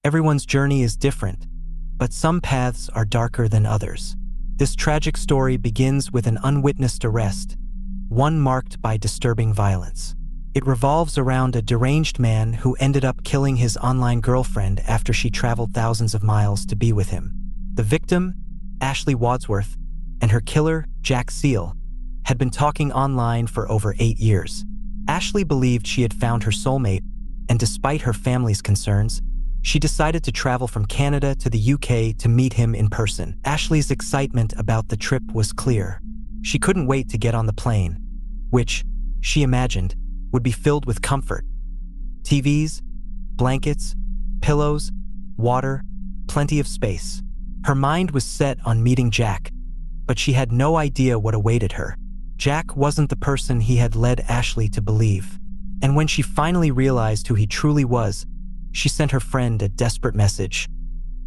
Everyone's journey is different, but some paths are darker than others. This tragic story begins with an unwitnessed arrest, one marked by disturbing violence. It revolves around a deranged man who ended up killing his online girlfriend after she traveled thousands of miles to be with him. The victim, Ashley Wadsworth, and her killer, Jack Seal, had been talking online for over 8 years. Ashley believed she had found her soulmate, and despite her family's concerns, she decided to travel from Canada to the UK to meet him in person. Ashley's excitement about the trip was clear. She couldn't wait to get on the plane, which, she imagined, would be filled with comfort. TVs, blankets, pillows, water, plenty of space. Her mind was set on meeting Jack, but she had no idea what awaited her. Jack wasn't the person he had led Ashley to believe. And when she finally realized who he truly was, she sent her friend a desperate message.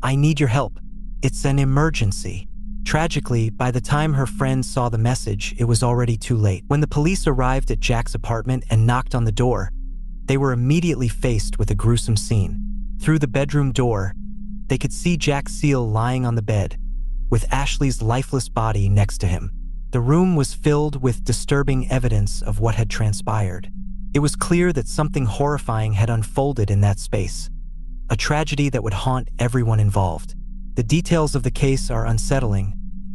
"I need your help. It's an emergency." Tragically, by the time her friend saw the message, it was already too late. When the police arrived at Jack's apartment and knocked on the door, they were immediately faced with a gruesome scene. Through the bedroom door, they could see Jack Seal lying on the bed, with Ashley's lifeless body next to him. The room was filled with disturbing evidence of what had transpired. It was clear that something horrifying had unfolded in that space, a tragedy that would haunt everyone involved. The details of the case are unsettling,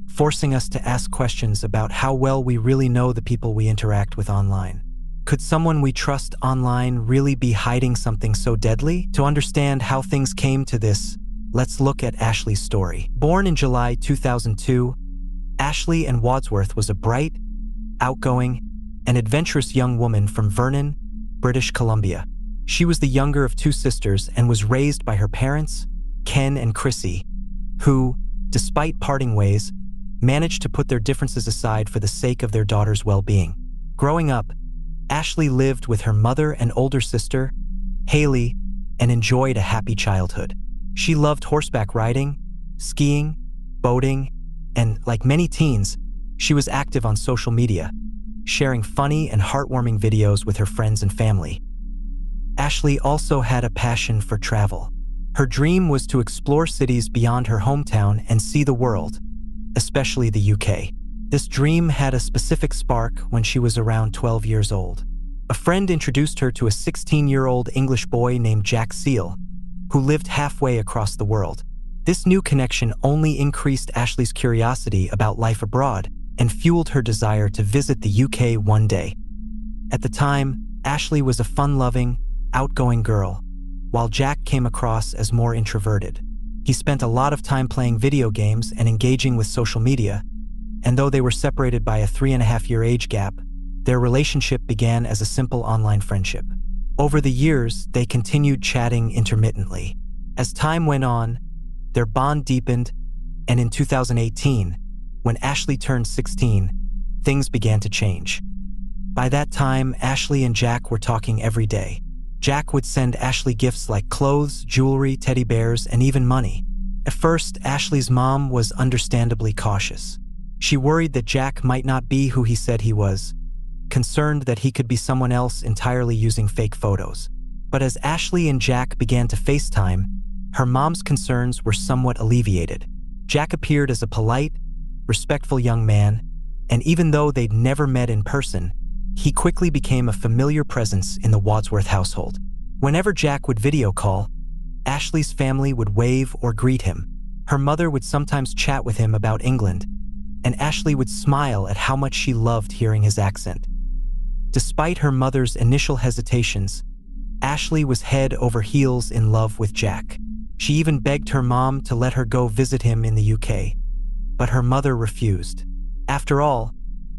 forcing us to ask questions about how well we really know the people we interact with online. Could someone we trust online really be hiding something so deadly? To understand how things came to this, let's look at Ashley's story. Born in July 2002, Ashley Ann Wadsworth was a bright, outgoing, and adventurous young woman from Vernon, British Columbia. She was the younger of 2 sisters and was raised by her parents, Ken and Chrissy, who, despite parting ways, managed to put their differences aside for the sake of their daughter's well-being. Growing up, Ashley lived with her mother and older sister, Haley, and enjoyed a happy childhood. She loved horseback riding, skiing, boating, and, like many teens, she was active on social media, sharing funny and heartwarming videos with her friends and family. Ashley also had a passion for travel. Her dream was to explore cities beyond her hometown and see the world, especially the UK. This dream had a specific spark when she was around 12 years old. A friend introduced her to a 16-year-old English boy named Jack Seal, who lived halfway across the world. This new connection only increased Ashley's curiosity about life abroad and fueled her desire to visit the UK one day. At the time, Ashley was a fun-loving, outgoing girl, while Jack came across as more introverted. He spent a lot of time playing video games and engaging with social media, and though they were separated by a 3.5-year age gap, their relationship began as a simple online friendship. Over the years, they continued chatting intermittently. As time went on, their bond deepened, and in 2018, when Ashley turned 16, things began to change. By that time, Ashley and Jack were talking every day. Jack would send Ashley gifts like clothes, jewelry, teddy bears, and even money. At first, Ashley's mom was understandably cautious. She worried that Jack might not be who he said he was, concerned that he could be someone else entirely using fake photos. But as Ashley and Jack began to FaceTime, her mom's concerns were somewhat alleviated. Jack appeared as a polite, respectful young man, and even though they'd never met in person, he quickly became a familiar presence in the Wadsworth household. Whenever Jack would video call, Ashley's family would wave or greet him. Her mother would sometimes chat with him about England, and Ashley would smile at how much she loved hearing his accent. Despite her mother's initial hesitations, Ashley was head over heels in love with Jack. She even begged her mom to let her go visit him in the UK, but her mother refused. After all,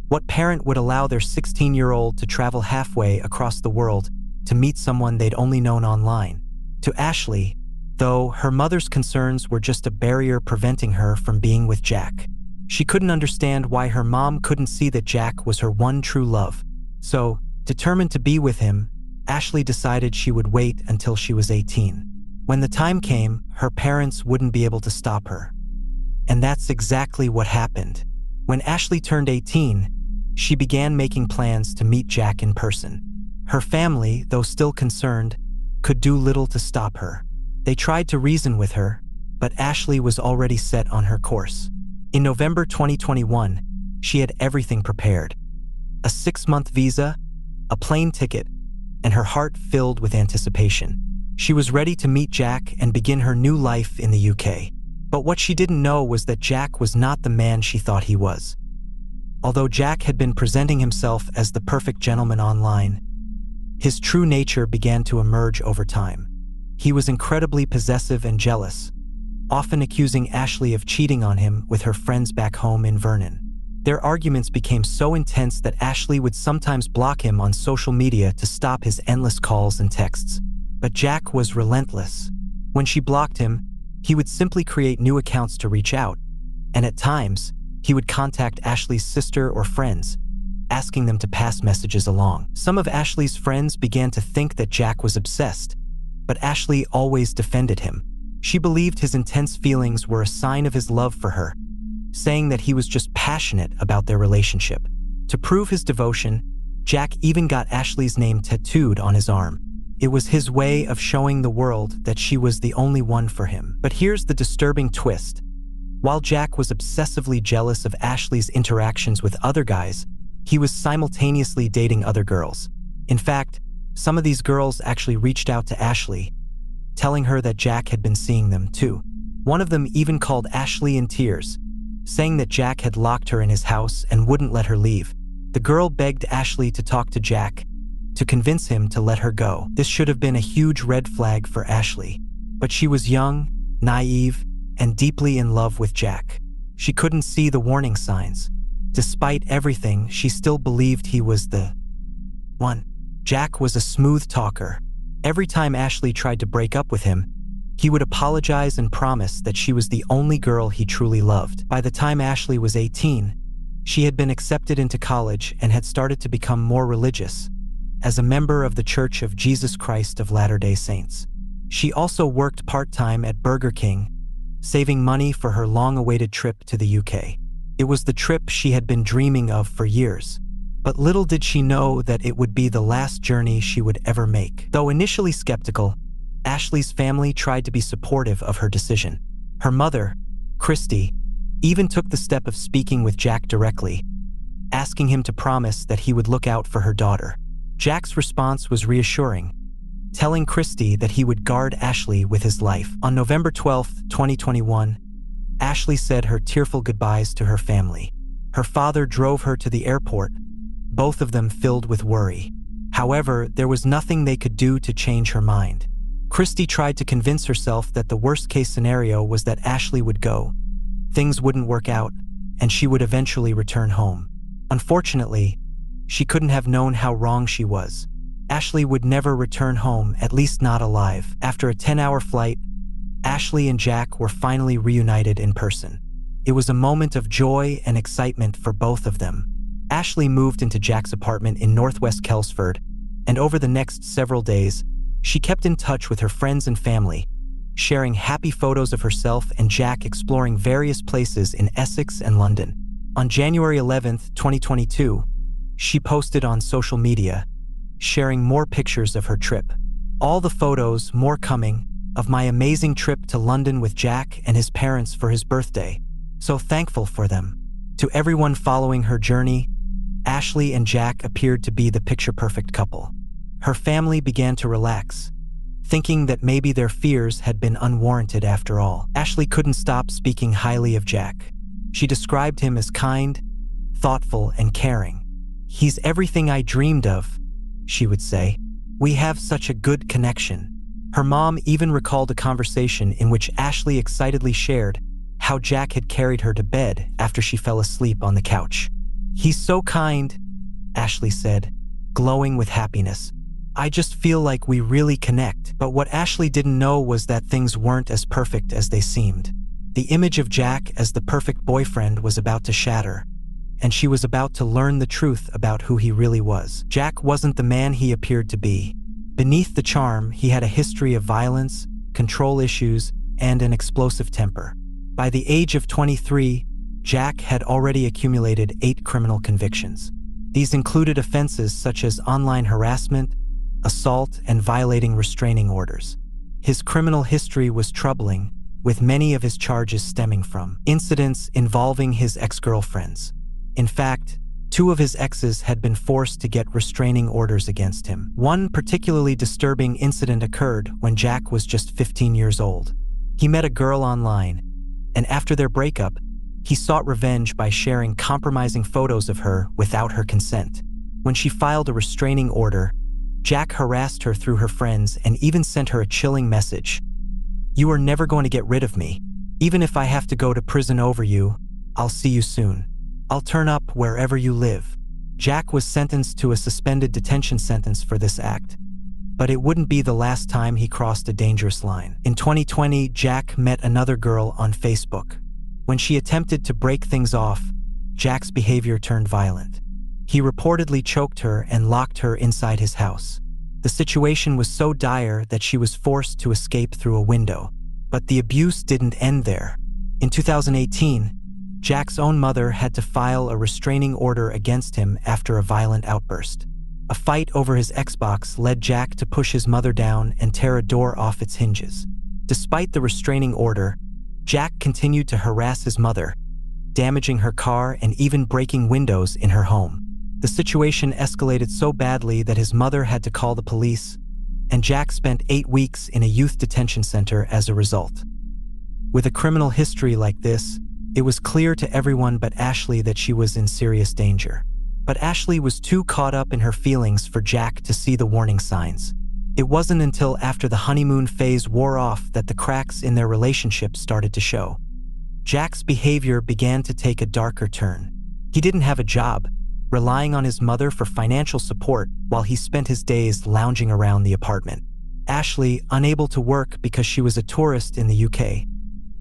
what parent would allow their 16-year-old to travel halfway across the world to meet someone they'd only known online? To Ashley, though, her mother's concerns were just a barrier preventing her from being with Jack. She couldn't understand why her mom couldn't see that Jack was her one true love. So, determined to be with him, Ashley decided she would wait until she was 18. When the time came, her parents wouldn't be able to stop her. And that's exactly what happened. When Ashley turned 18, she began making plans to meet Jack in person. Her family, though still concerned, could do little to stop her. They tried to reason with her, but Ashley was already set on her course. In November 2021, she had everything prepared: a 6-month visa, a plane ticket, and her heart filled with anticipation. She was ready to meet Jack and begin her new life in the UK. But what she didn't know was that Jack was not the man she thought he was. Although Jack had been presenting himself as the perfect gentleman online, his true nature began to emerge over time. He was incredibly possessive and jealous, often accusing Ashley of cheating on him with her friends back home in Vernon. Their arguments became so intense that Ashley would sometimes block him on social media to stop his endless calls and texts. But Jack was relentless. When she blocked him, he would simply create new accounts to reach out, and at times, he would contact Ashley's sister or friends, asking them to pass messages along. Some of Ashley's friends began to think that Jack was obsessed, but Ashley always defended him. She believed his intense feelings were a sign of his love for her, saying that he was just passionate about their relationship. To prove his devotion, Jack even got Ashley's name tattooed on his arm. It was his way of showing the world that she was the only one for him. But here's the disturbing twist. While Jack was obsessively jealous of Ashley's interactions with other guys, he was simultaneously dating other girls. In fact, some of these girls actually reached out to Ashley, telling her that Jack had been seeing them too. One of them even called Ashley in tears, saying that Jack had locked her in his house and wouldn't let her leave. The girl begged Ashley to talk to Jack, to convince him to let her go. This should have been a huge red flag for Ashley, but she was young, naive, and deeply in love with Jack. She couldn't see the warning signs. Despite everything, she still believed he was the one. Jack was a smooth talker. Every time Ashley tried to break up with him, he would apologize and promise that she was the only girl he truly loved. By the time Ashley was 18, she had been accepted into college and had started to become more religious, as a member of the Church of Jesus Christ of Latter-day Saints. She also worked part-time at Burger King, saving money for her long-awaited trip to the UK. It was the trip she had been dreaming of for years, but little did she know that it would be the last journey she would ever make. Though initially skeptical, Ashley's family tried to be supportive of her decision. Her mother, Christy, even took the step of speaking with Jack directly, asking him to promise that he would look out for her daughter. Jack's response was reassuring, telling Christy that he would guard Ashley with his life. On November 12, 2021, Ashley said her tearful goodbyes to her family. Her father drove her to the airport, both of them filled with worry. However, there was nothing they could do to change her mind. Christy tried to convince herself that the worst-case scenario was that Ashley would go, things wouldn't work out, and she would eventually return home. Unfortunately, she couldn't have known how wrong she was. Ashley would never return home, at least not alive. After a 10-hour flight, Ashley and Jack were finally reunited in person. It was a moment of joy and excitement for both of them. Ashley moved into Jack's apartment in Northwest Kelsford, and over the next several days, she kept in touch with her friends and family, sharing happy photos of herself and Jack exploring various places in Essex and London. On January 11, 2022, she posted on social media, sharing more pictures of her trip. All the photos, more coming, of my amazing trip to London with Jack and his parents for his birthday. So thankful for them. To everyone following her journey, Ashley and Jack appeared to be the picture-perfect couple. Her family began to relax, thinking that maybe their fears had been unwarranted after all. Ashley couldn't stop speaking highly of Jack. She described him as kind, thoughtful, and caring. "He's everything I dreamed of," she would say. "We have such a good connection." Her mom even recalled a conversation in which Ashley excitedly shared how Jack had carried her to bed after she fell asleep on the couch. "He's so kind," Ashley said, glowing with happiness. "I just feel like we really connect." But what Ashley didn't know was that things weren't as perfect as they seemed. The image of Jack as the perfect boyfriend was about to shatter, and she was about to learn the truth about who he really was. Jack wasn't the man he appeared to be. Beneath the charm, he had a history of violence, control issues, and an explosive temper. By the age of 23, Jack had already accumulated 8 criminal convictions. These included offenses such as online harassment, assault, and violating restraining orders. His criminal history was troubling, with many of his charges stemming from incidents involving his ex-girlfriends. In fact, 2 of his exes had been forced to get restraining orders against him. One particularly disturbing incident occurred when Jack was just 15 years old. He met a girl online, and after their breakup, he sought revenge by sharing compromising photos of her without her consent. When she filed a restraining order, Jack harassed her through her friends and even sent her a chilling message. "You are never going to get rid of me. Even if I have to go to prison over you, I'll see you soon. I'll turn up wherever you live." Jack was sentenced to a suspended detention sentence for this act, but it wouldn't be the last time he crossed a dangerous line. In 2020, Jack met another girl on Facebook. When she attempted to break things off, Jack's behavior turned violent. He reportedly choked her and locked her inside his house. The situation was so dire that she was forced to escape through a window. But the abuse didn't end there. In 2018, Jack's own mother had to file a restraining order against him after a violent outburst. A fight over his Xbox led Jack to push his mother down and tear a door off its hinges. Despite the restraining order, Jack continued to harass his mother, damaging her car and even breaking windows in her home. The situation escalated so badly that his mother had to call the police, and Jack spent 8 weeks in a youth detention center as a result. With a criminal history like this, it was clear to everyone but Ashley that she was in serious danger. But Ashley was too caught up in her feelings for Jack to see the warning signs. It wasn't until after the honeymoon phase wore off that the cracks in their relationship started to show. Jack's behavior began to take a darker turn. He didn't have a job, relying on his mother for financial support while he spent his days lounging around the apartment. Ashley, unable to work because she was a tourist in the UK,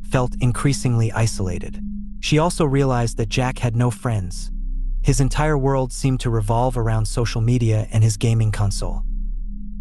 felt increasingly isolated. She also realized that Jack had no friends. His entire world seemed to revolve around social media and his gaming console.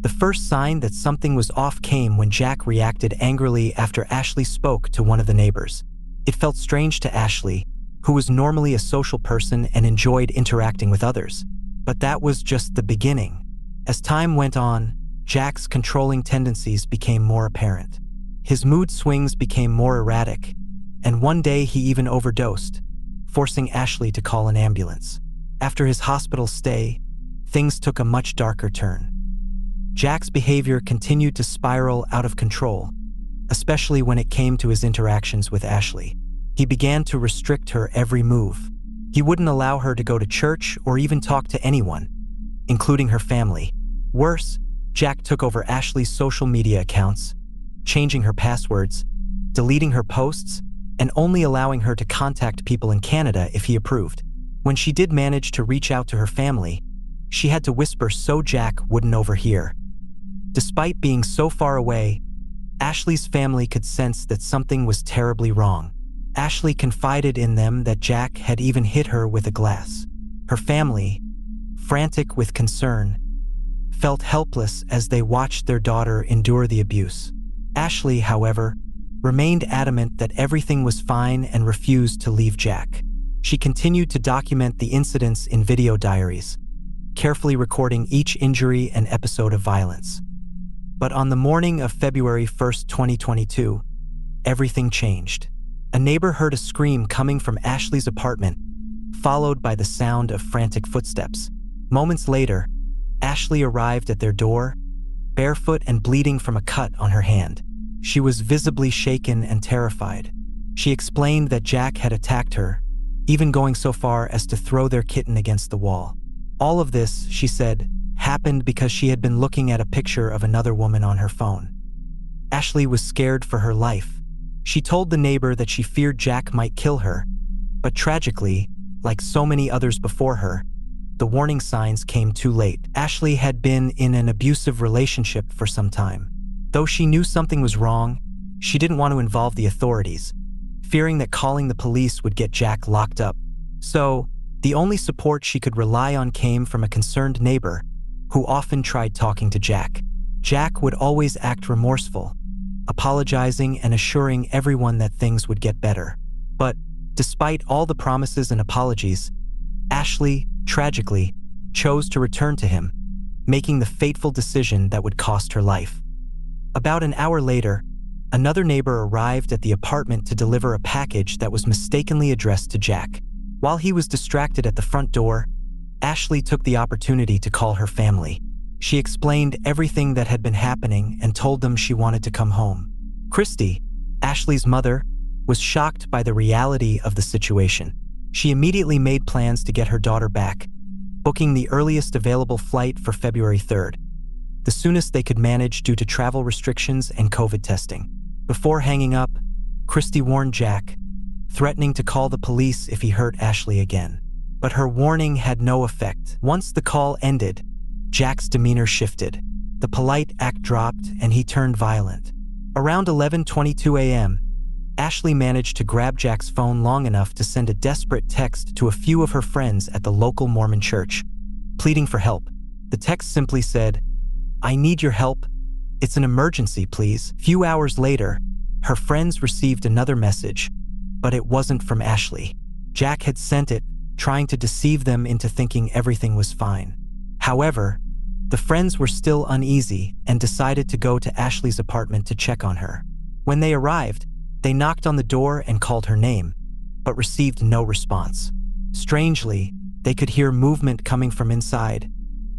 The first sign that something was off came when Jack reacted angrily after Ashley spoke to one of the neighbors. It felt strange to Ashley, who was normally a social person and enjoyed interacting with others. But that was just the beginning. As time went on, Jack's controlling tendencies became more apparent. His mood swings became more erratic, and one day he even overdosed, forcing Ashley to call an ambulance. After his hospital stay, things took a much darker turn. Jack's behavior continued to spiral out of control, especially when it came to his interactions with Ashley. He began to restrict her every move. He wouldn't allow her to go to church or even talk to anyone, including her family. Worse, Jack took over Ashley's social media accounts, changing her passwords, deleting her posts, and only allowing her to contact people in Canada if he approved. When she did manage to reach out to her family, she had to whisper so Jack wouldn't overhear. Despite being so far away, Ashley's family could sense that something was terribly wrong. Ashley confided in them that Jack had even hit her with a glass. Her family, frantic with concern, felt helpless as they watched their daughter endure the abuse. Ashley, however, remained adamant that everything was fine and refused to leave Jack. She continued to document the incidents in video diaries, carefully recording each injury and episode of violence. But on the morning of February 1st, 2022, everything changed. A neighbor heard a scream coming from Ashley's apartment, followed by the sound of frantic footsteps. Moments later, Ashley arrived at their door, barefoot and bleeding from a cut on her hand. She was visibly shaken and terrified. She explained that Jack had attacked her, even going so far as to throw their kitten against the wall. All of this, she said, happened because she had been looking at a picture of another woman on her phone. Ashley was scared for her life. She told the neighbor that she feared Jack might kill her, but tragically, like so many others before her, the warning signs came too late. Ashley had been in an abusive relationship for some time. Though she knew something was wrong, she didn't want to involve the authorities, fearing that calling the police would get Jack locked up. So, the only support she could rely on came from a concerned neighbor, who often tried talking to Jack. Jack would always act remorseful, apologizing and assuring everyone that things would get better. But, despite all the promises and apologies, Ashley, tragically, chose to return to him, making the fateful decision that would cost her life. About an hour later, another neighbor arrived at the apartment to deliver a package that was mistakenly addressed to Jack. While he was distracted at the front door, Ashley took the opportunity to call her family. She explained everything that had been happening and told them she wanted to come home. Christy, Ashley's mother, was shocked by the reality of the situation. She immediately made plans to get her daughter back, booking the earliest available flight for February 3rd, the soonest they could manage due to travel restrictions and COVID testing. Before hanging up, Christy warned Jack, threatening to call the police if he hurt Ashley again. But her warning had no effect. Once the call ended, Jack's demeanor shifted. The polite act dropped and he turned violent. Around 11:22 a.m., Ashley managed to grab Jack's phone long enough to send a desperate text to a few of her friends at the local Mormon church, pleading for help. The text simply said, "I need your help. It's an emergency, please." Few hours later, her friends received another message, but it wasn't from Ashley. Jack had sent it, trying to deceive them into thinking everything was fine. However, the friends were still uneasy and decided to go to Ashley's apartment to check on her. When they arrived, they knocked on the door and called her name, but received no response. Strangely, they could hear movement coming from inside,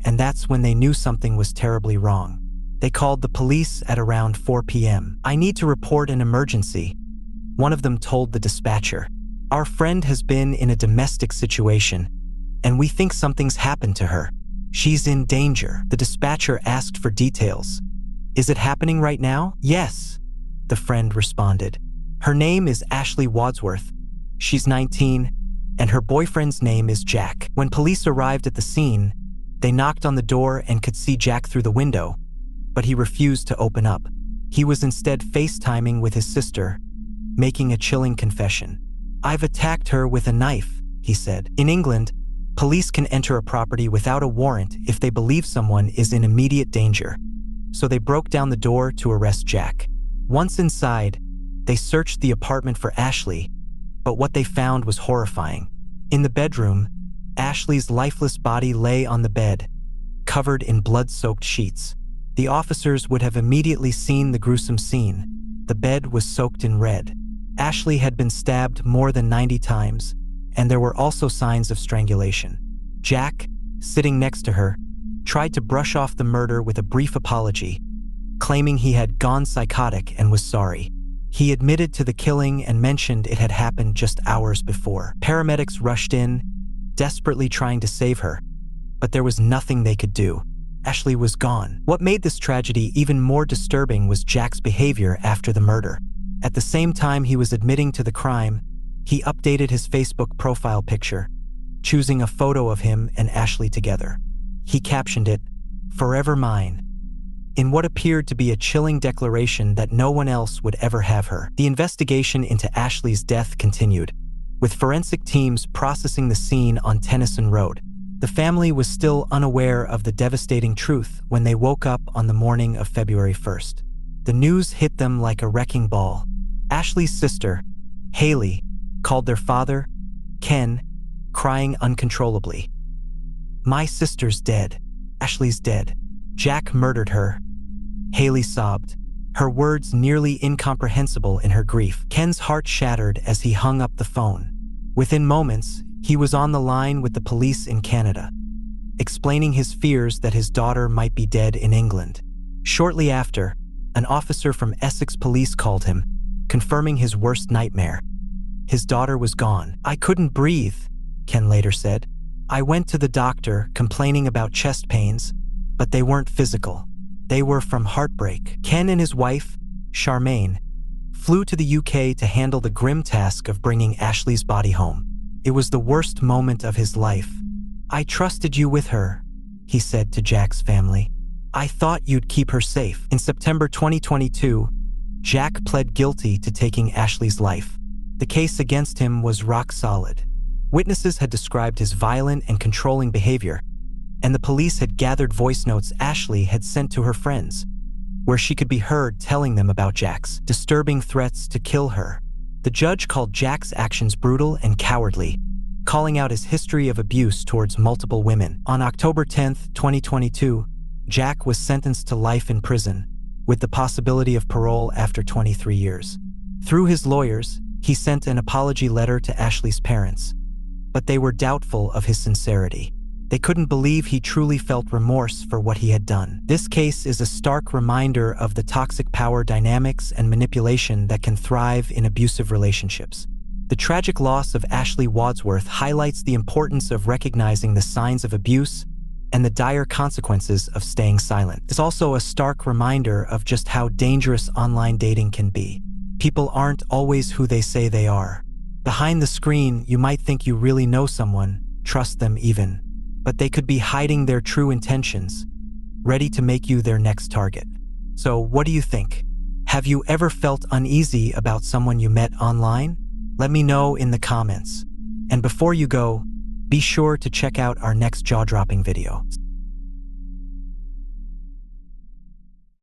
and that's when they knew something was terribly wrong. They called the police at around 4 p.m. "I need to report an emergency," one of them told the dispatcher. "Our friend has been in a domestic situation, and we think something's happened to her. She's in danger." The dispatcher asked for details. "Is it happening right now?" "Yes," the friend responded. "Her name is Ashley Wadsworth. She's 19, and her boyfriend's name is Jack." When police arrived at the scene, they knocked on the door and could see Jack through the window, but he refused to open up. He was instead FaceTiming with his sister, making a chilling confession. "I've attacked her with a knife," he said. In England, police can enter a property without a warrant if they believe someone is in immediate danger, so they broke down the door to arrest Jack. Once inside, they searched the apartment for Ashley, but what they found was horrifying. In the bedroom, Ashley's lifeless body lay on the bed, covered in blood-soaked sheets. The officers would have immediately seen the gruesome scene. The bed was soaked in red. Ashley had been stabbed more than 90 times, and there were also signs of strangulation. Jack, sitting next to her, tried to brush off the murder with a brief apology, claiming he had gone psychotic and was sorry. He admitted to the killing and mentioned it had happened just hours before. Paramedics rushed in, desperately trying to save her, but there was nothing they could do. Ashley was gone. What made this tragedy even more disturbing was Jack's behavior after the murder. At the same time he was admitting to the crime, he updated his Facebook profile picture, choosing a photo of him and Ashley together. He captioned it, "Forever mine," in what appeared to be a chilling declaration that no one else would ever have her. The investigation into Ashley's death continued, with forensic teams processing the scene on Tennyson Road. The family was still unaware of the devastating truth when they woke up on the morning of February 1st. The news hit them like a wrecking ball. Ashley's sister, Haley, called their father, Ken, crying uncontrollably. "My sister's dead. Ashley's dead. Jack murdered her." Haley sobbed, her words nearly incomprehensible in her grief. Ken's heart shattered as he hung up the phone. Within moments, he was on the line with the police in Canada, explaining his fears that his daughter might be dead in England. Shortly after, an officer from Essex Police called him, confirming his worst nightmare. His daughter was gone. "I couldn't breathe," Ken later said. "I went to the doctor complaining about chest pains, but they weren't physical. They were from heartbreak." Ken and his wife, Charmaine, flew to the UK to handle the grim task of bringing Ashley's body home. "It was the worst moment of his life. I trusted you with her," he said to Jack's family. "I thought you'd keep her safe." In September 2022, Jack pled guilty to taking Ashley's life. The case against him was rock solid. Witnesses had described his violent and controlling behavior, and the police had gathered voice notes Ashley had sent to her friends, where she could be heard telling them about Jack's disturbing threats to kill her. The judge called Jack's actions brutal and cowardly, calling out his history of abuse towards multiple women. On October 10, 2022, Jack was sentenced to life in prison, with the possibility of parole after 23 years. Through his lawyers, he sent an apology letter to Ashley's parents, but they were doubtful of his sincerity. They couldn't believe he truly felt remorse for what he had done. This case is a stark reminder of the toxic power dynamics and manipulation that can thrive in abusive relationships. The tragic loss of Ashley Wadsworth highlights the importance of recognizing the signs of abuse and the dire consequences of staying silent. It's also a stark reminder of just how dangerous online dating can be. People aren't always who they say they are. Behind the screen, you might think you really know someone, trust them even, but they could be hiding their true intentions, ready to make you their next target. So what do you think? Have you ever felt uneasy about someone you met online? Let me know in the comments. And before you go, be sure to check out our next jaw-dropping video.